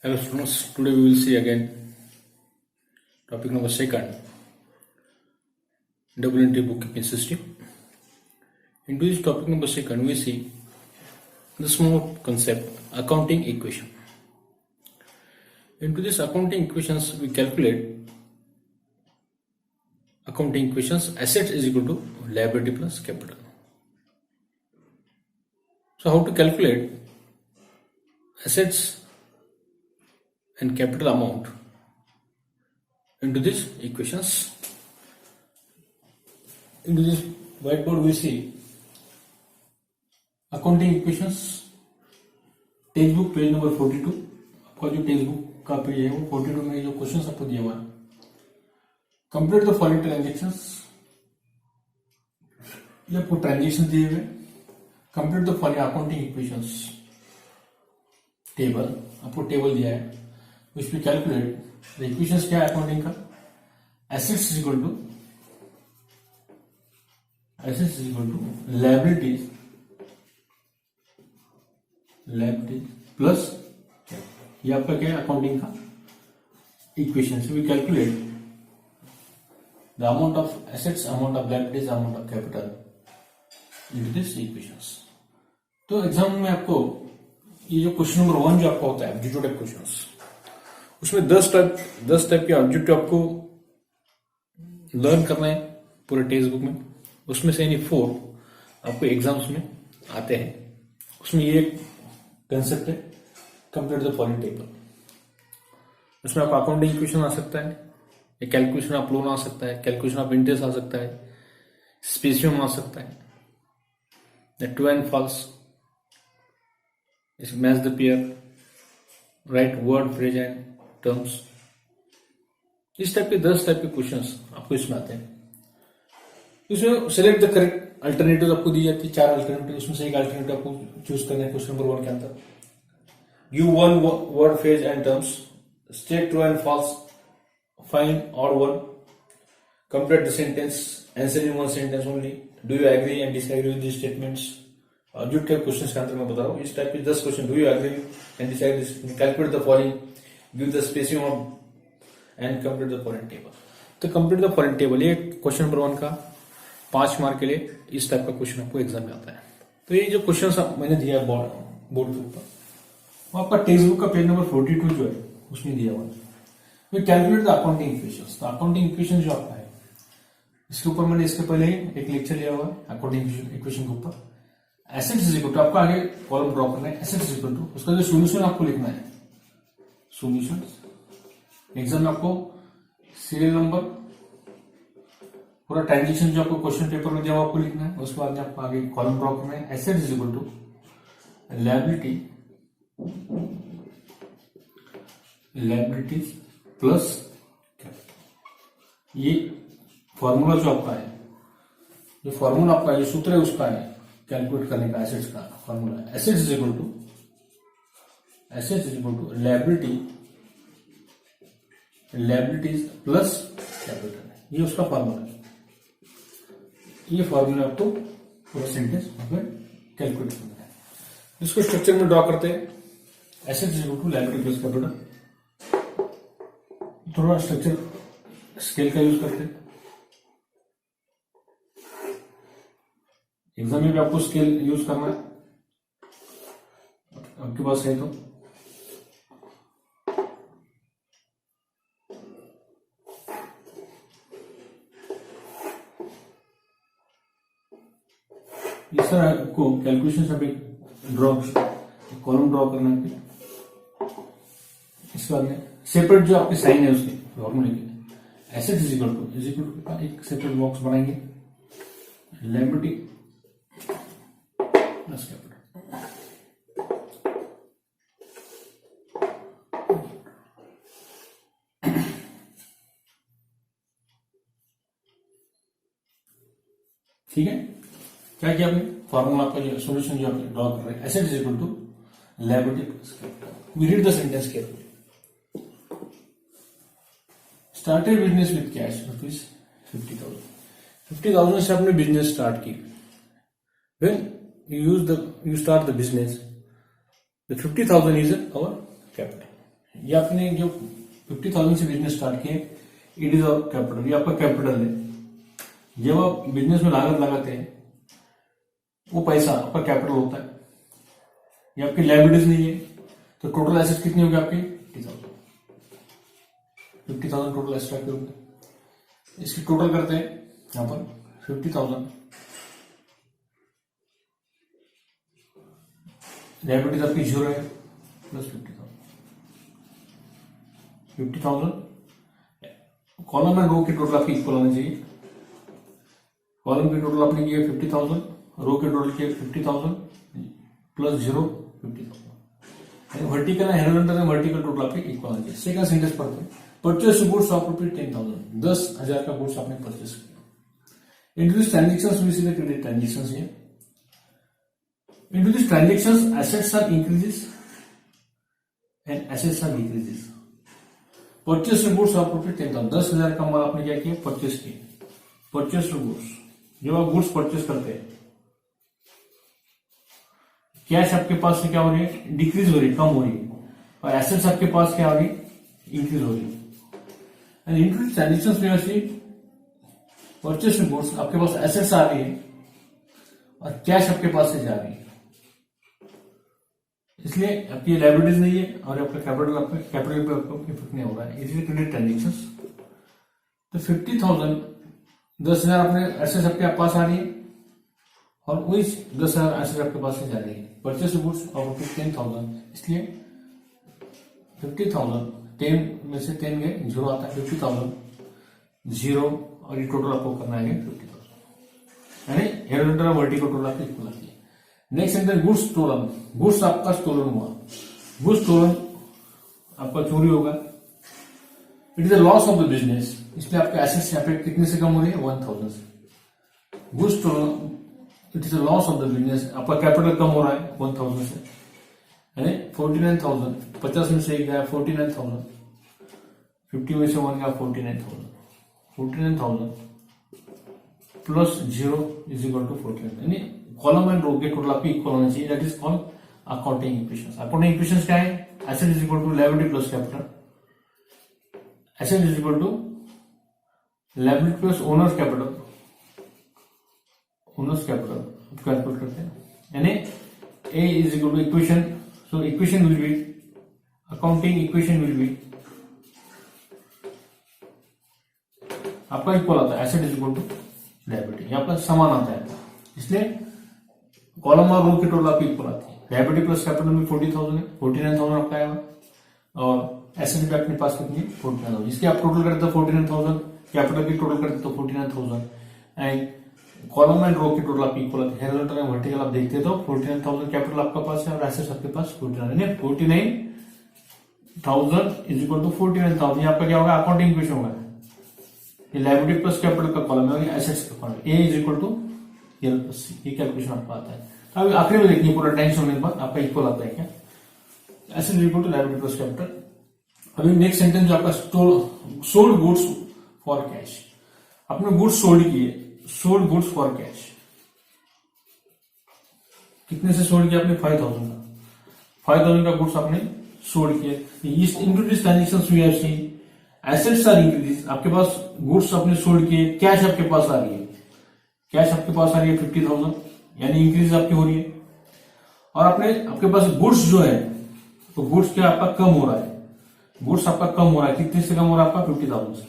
Hello students, today we will see again topic number second, double entry bookkeeping system. Into this topic number second, we see the small concept accounting equation. Into this accounting equations, we calculate accounting equations assets is equal to liability plus capital. So how to calculate assets and capital amount into these equations. Into this whiteboard we see accounting equations, text book page number 42. आपका जो text book का page है वो 42 में जो question आपको दिया हुआ है. Complete the following transactions. ये आपको ट्रांजेक्शन दिए हुए. Complete the following accounting equations table. आपको टेबल दिया है, which we calculate the equations क्या है अकाउंटिंग का. assets is equal to liabilities plus ये आपका क्या है अकाउंटिंग का equation. We calculate the amount of assets, amount of liabilities, amount of capital into this equations. तो एग्जाम में आपको ये जो क्वेश्चन नंबर 1 जो आपका होता है ऑब्जेक्टिव टाइप क्वेश्चंस, उसमें 10 टाइप के ऑब्जेक्टिव आपको लर्न करना है पूरे टेक्स्ट बुक में. उसमें से यानी 4 आपको एग्जाम्स में आते हैं. उसमें ये कंसेप्ट है कंप्लीट द फॉलोइंग टेबल. उसमें आपका अकाउंटिंग इक्वेशन आ सकता है, एक कैलकुलेशन ऑफ लोन आ सकता है, कैलकुलेशन ऑफ इंटरेस्ट आ सकता है, स्पेसियम आ सकता है, true and false, match the pair, right word phrase and terms. इस टाइप के 10 टाइप के क्वेश्चंस आपको इसमें आते हैं. इसमें सेलेक्ट द करेक्ट अल्टरनेटिव आपको दी जाती है, 4 अल्टरनेटिव. उसमें से एक अल्टरनेटिव आपको चूज करना है क्वेश्चन नंबर 1 के अंदर. Give one word phrase and terms, state true and false, find odd one, complete the sentence, answer in one sentence only, do you agree and disagree with this statements. जो type question के अंदर मैं बता रहा हूँ, इस type के 10 question. Do you agree and disagree, calculate the following, give the spacing of and complete the following table. तो कंप्लीट द फॉलोइंग टेबल ये क्वेश्चन नंबर 1 का 5 मार्क के लिए इस टाइप का क्वेश्चन आपको एग्जाम में आता है. तो ये जो क्वेश्चन मैंने दिया बोर्ड के ऊपर, वो आपका टेक्स्ट बुक का पेज नंबर 42 जो है उसमें दिया हुआ है. We calculate the accounting equations. तो अकाउंटिंग इक्वेशन जो आपका है, इसके ऊपर मैंने इसके पहले ही एक लेक्चर लिया हुआ है अकाउंटिंग इक्वेशन के ऊपर. एसेट्स इज इक्वल टू, आपको आगे कॉलम ड्रॉ करना है. एसेट्स इज इक्वल टू, उसका जो सोल्यूशन आपको लिखना है, सोल्यूशन एग्जाम में आपको सीरियल नंबर, पूरा ट्रांजेक्शन जो आपको क्वेश्चन पेपर में दिया आपको लिखना है. उसके बाद में आपको आगे कॉलम ड्रॉ करना है. Asset is equal to liabilities plus capital. ये फॉर्मूला जो आपका है, जो फॉर्मूला आपका जो सूत्र है उसका है कैलकुलेट करने का एसेट्स का formula. Assets is equal to liabilities plus capital. ये उसका फॉर्मूला है. ये फॉर्मूला आपको पूरा सेंटेंस कैलकुलेट करना है. इसको स्ट्रक्चर में ड्रॉ करते हैं. Assets is equal to liability plus capital. थोड़ा स्ट्रक्चर स्केल का यूज करते हैं. एग्जाम में भी आपको स्केल यूज करना है, आपके पास है तो. इस तरह आपको कैलकुलेशन से ड्रॉ कॉलम ड्रॉ करना है. इसके बाद में सेपरेट जो आपके साइन है उसके फॉर्मूले के, एसेट इज इक्वल टू एक सेपरेट बॉक्स बनाएंगे, लायबिलिटी प्लस कैपिटल. ठीक है. क्या किया आपने, फॉर्मूला आपका जो सोल्यूशन जो आपने ड्रॉ कर रहे हैं, asset is equal to liability plus capital. We read the sentence carefully. Started business with cash rupees 50,000. 50,000 से आपने बिजनेस स्टार्ट की. When you start the business, the 50,000 is our capital. ये आपने जो 50,000 से बिजनेस स्टार्ट किए, इट इज अवर कैपिटल, ये आपका कैपिटल है। जब आप बिजनेस में लागत लगाते हैं वो पैसा आपका कैपिटल होता है, ये आपकी लायबिलिटीज नहीं है। तो टोटल एसेट कितनी होगी आपकी 50,000 टोटल एसेट आपके होंगे। इसकी टोटल करते हैं यहां पर 50,000, लायबिलिटीज आपकी 0 है, प्लस 50,000 कॉलम एंड रो की टोटल आपकी इक्वल होनी चाहिए। कॉलम की टोटल आपने किया 50,000, रो के टोटल किया 50,000 plus 0 50,000। Vertical and horizontal and vertical total आपके इक्वल होनी चाहिए। सेकंड सेंटेंस पढ़ते हैं। परचेस गुड्स ऑफ रुपीज 10,000, 10,000 का गुड्स आपने परचेस किया। Into this transactions we see the credit transactions here. Into these transactions, assets are increases and assets are decreases. Purchase goods of रुपये 10,000, 10,000 का माल आपने क्या किया, परचेस किया। परचेस गुड्स, जब आप गुड्स परचेस करते हैं, कैश आपके पास से क्या हो रही है, डिक्रीज हो रही है, कम हो रही है, और एसेट्स आपके पास क्या हो रही है, इंक्रीज हो रही है। एंड इनटू दिस ट्रांजैक्शंस में ऐसी परचेस गुड्स आपके पास एसेट्स आ रही है और कैश आपके पास से जा रही है, इसलिए आपकी लायबिलिटीज नहीं है और आपका कैपिटल पे आपको इफेक्ट नहीं हो रहा है, इसलिए क्रेडिट ट्रांजेक्शंस। तो 50,000 10,000 अपने एसेट्स आपके पास आ रही है और वही 10,000 एसेट्स आपके पास से जा रही है। परचेस गुड्स ऑफ 10,000, इसलिए 50,000 10 में से 10 गए 0 आता है, 50,000 0 और ये टोटल आपको करना है 50,000, यानी हॉरिजॉन्टल और वर्टिकल टोटल आपकी इक्वल आती है। Next sentence, goods stolen, goods आपका स्टोलन हुआ, गुड्स स्टोलन आपका चोरी होगा। It is the loss of the business, इसलिए आपके एसेट्स यहाँ पे कितने से कम हो रही है, 1,000 से। Goods stolen, it is the loss of the business, आपका कैपिटल कम हो रहा है 1,000 से, यानी 49,000, 50 में से एक गया 49,000, 50 में से 1 गया 49,000, 49,000 प्लस 0 इज इक्वल टू 49, यानी कॉलम एंड रो के टोटल आपकी इक्वल होना चाहिए। That is called accounting equations. Accounting equations क्या है, asset is equal to liability plus capital, asset is equal to liability plus owner's capital, owner's capital calculate करते हैं, यानी A is equal to equation, so equation will be, accounting equation will be आपका equal आता है, asset is equal to liability, यहाँ पर समान आता है, इसलिए कॉलम और रो की टोटल आपकी इक्वल आती है। लायबिलिटी प्लस कैपिटल में 40,000 है, 49,000 आपका आएगा, और एसेट भी अपने पास कितनी है 49,000, इसके आप टोटल करते हो 49,000, कैपिटल की टोटल करते तो 49,000, एंड कॉलम एंड रो की टोटल आपकी इक्वल आती है। हॉरिजॉन्टल एंड वर्टिकल आप देखते तो 49,000 कैपिटल आपका पास है और एसेट्स आपके पास 49,000 इज इक्वल टू 49,000, ये आपका क्या होगा, अकाउंटिंग इक्वेशन होगा, ये लायबिलिटी प्लस कैपिटल का कॉलम है, एसेट्स का column, A is equal to L plus C, ये कैलकुलेशन आपका आता है। अभी आखिरी में देखिए, पूरा टेंशन होने के बाद आपका इक्वल आता है क्या, asset equal to liability plus capital. अभी नेक्स्ट सेंटेंस जो आपका सोल्ड गुड्स फॉर कैश, आपने गुड्स सोल्ड किए, सोल्ड गुड्स फॉर कैश, कितने से सोल्ड किया आपने, 5,000 का, 5,000 का गुड्स आपने सोल्ड किया। Into this transactions we have seen assets are increase, आपके पास गुड्स आपने सोल्ड किए, कैश आपके पास आ रही है, कैश आपके पास आ रही है 50,000, यानी इंक्रीज आपकी हो रही है, और आपके पास गुड्स जो है, तो गुड्स क्या आपका कम हो रहा है, गुड्स आपका कम हो रहा है, कितने से कम हो रहा है आपका 50,000 से।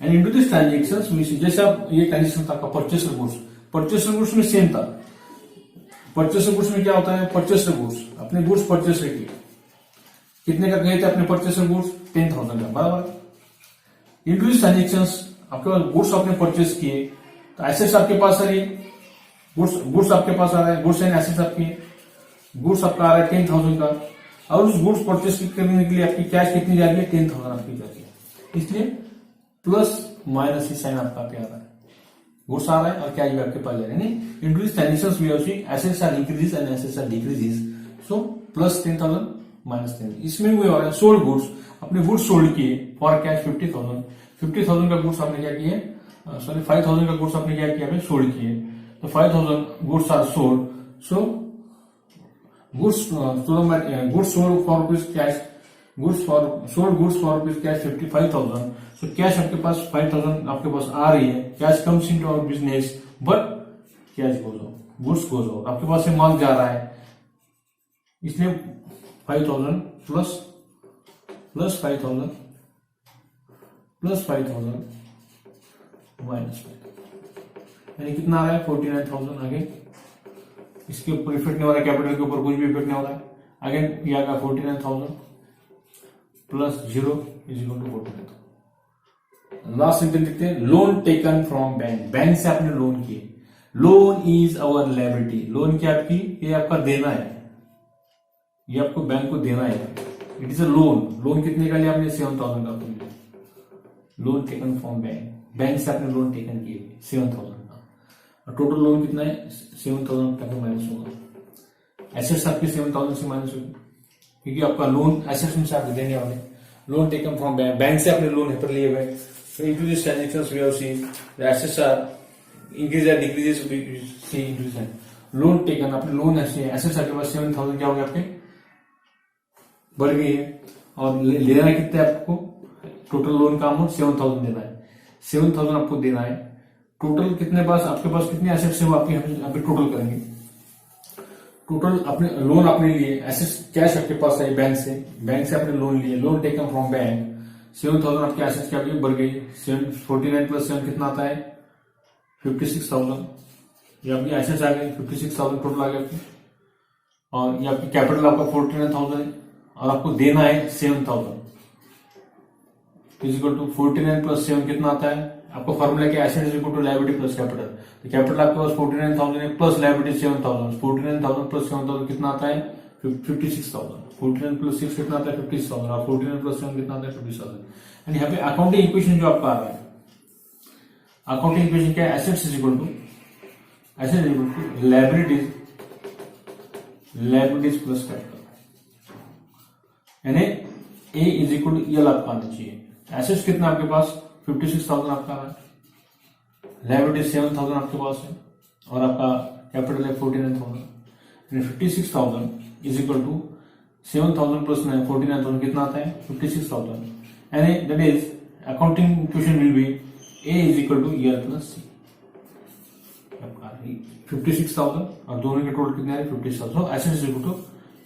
And into this transactions we see, जैसे आप ये ट्रांजेक्शन था आपका परचेसर गुड्स, परचेसर गुड्स में सेम था, परचेसर गुड्स में क्या होता है, परचेसर गुड्स अपने गुड्स परचेस किए, कितने का गए थे अपने परचेसर गुड्स, 10,000 का, बराबर। इनटू दिस ट्रांजैक्शंस आपके पास गुड्स आपने परचेस किए, तो एसेट्स आपके पास आ रही है, गुड्स आपके पास आ रहा है, गुड्स एंड एसेट्स आपकी, गुड्स आपका आ रहा है 10,000 का, और उस गुड्स परचेस करने के लिए आपकी कैश कितनी जा रही है, 10,000 आपकी जा रही है, इसलिए प्लस माइनस ही साइन आपका पे आ रहा है, गुड्स आ रहा है और कैश भी आपके पास जा रहा है। Into this transactions we have seen assets are increase and assets are decrease, so plus 10,000 minus 10, इसमें वो है सोल्ड गुड्स, अपने गुड्स सोल्ड किए फॉर कैश 50,000 का गुड्स आपने क्या किए, सॉरी 5,000 का गुड्स आपने क्या किया, आपने सोल्ड किए, तो 5,000 goods are sold, so goods sold for rupees cash goods for sold goods for rupees cash 55,000. So cash आपके पास 5,000 आपके पास आ रही है. Cash comes into our business but cash goes out, goods goes out. आपके पास से माल जा रहा है, इसलिए 5,000 प्लस 5,000 प्लस 5,000 माइनस 5,000, यानी कितना आ रहा है 49,000. आगे इसके ऊपर इफेक्ट नहीं हो रहा है, कैपिटल के ऊपर कुछ भी इफेक्ट नहीं हो रहा है. अगेन ये आएगा 49,000 plus 0 is equal to 49,000. Last sentence लिखते हैं, loan taken from bank. Bank से आपने लोन किए. Loan is our liability. Loan क्या आपकी, ये आपका देना है, ये आपको बैंक को देना है. It is a loan. Loan कितने का लिया आपने, 7,000 का लिया. Loan taken from bank. Bank से आपने लोन टेकन किए 7,000 का. और टोटल लोन कितना है, 7,000 तक माइनस होगा. एसेट्स आपके 7,000 से माइनस होगी, क्योंकि आपका लोन एसेट्स में से आप देने वाले. Loan taken from bank, bank से आपने लोन पर लिए हुए. So into these transactions we have seen the assets are increase or decreases, we see increase. Loan taken, आपने लोन एसेट्स आपके पास 7,000 क्या हो गया, आपके बढ़ गई है. और लेना कितना है आपको, टोटल लोन का अमाउंट 7,000 देना है. 7,000 आपको देना है. टोटल कितने पास आपके पास कितने एसेट्स है वो आपके अभी टोटल करेंगे. टोटल अपने लोन आपने लिए, एसेट्स कैश आपके पास है बैंक से, बैंक से आपने लोन लिए. लोन टेकन फ्रॉम बैंक, 7,000 आपके एसेट्स क्या बढ़ गई. 49 प्लस 7 कितना आता है, 56,000. ये आपकी एसेट्स आ गए 56,000 टोटल आ गया आपके. और ये आपकी कैपिटल आपका 49,000 है, और आपको देना है 7,000 इज इक्वल टू 49 प्लस 7 कितना आता है. आपको फॉर्मूला क्या, asset is equal to liability plus capital. तो कैपिटल आपके पास 49,000 है प्लस लायबिलिटी 7,000. 49,000 प्लस 7,000 कितना आता है, 56,000. 49 प्लस 6 कितना आता है, 50,000. और 49 प्लस 7 कितना आता है, 50,000. एंड यहाँ पे अकाउंटिंग इक्वेशन जो आपका आ रहा है, अकाउंटिंग इक्वेशन क्या है, assets is equal to liabilities plus capital. यानी A is equal to L आपका आना चाहिए. एसेट्स कितना आपके पास, 56,000 आपका है, लायबिलिटी 7,000 आपके पास है, और आपका कैपिटल है 49,000. 56,000 इज इक्वल टू 7,000 प्लस 49,000 कितना आता है, 56,000. यानी that is accounting equation will be A is equal to L plus C. 56,000 और दोनों के टोटल कितने है, 50,000. Assets is equal to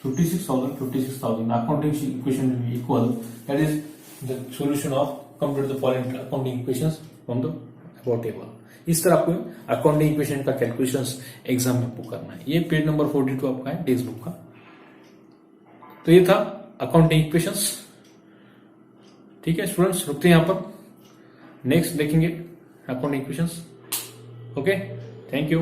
56,000. Accounting equation will be equal. That is the solution of complete the following accounting equations from the about table. इस तरह आपको accounting equation का calculations exam में आपको करना है. ये पेज नंबर 42 आपका है टेक्स्ट बुक का. तो ये था अकाउंटिंग इक्वेशंस. ठीक है स्टूडेंट्स, रुकते हैं यहां पर, नेक्स्ट देखेंगे accounting equations. Okay, thank you.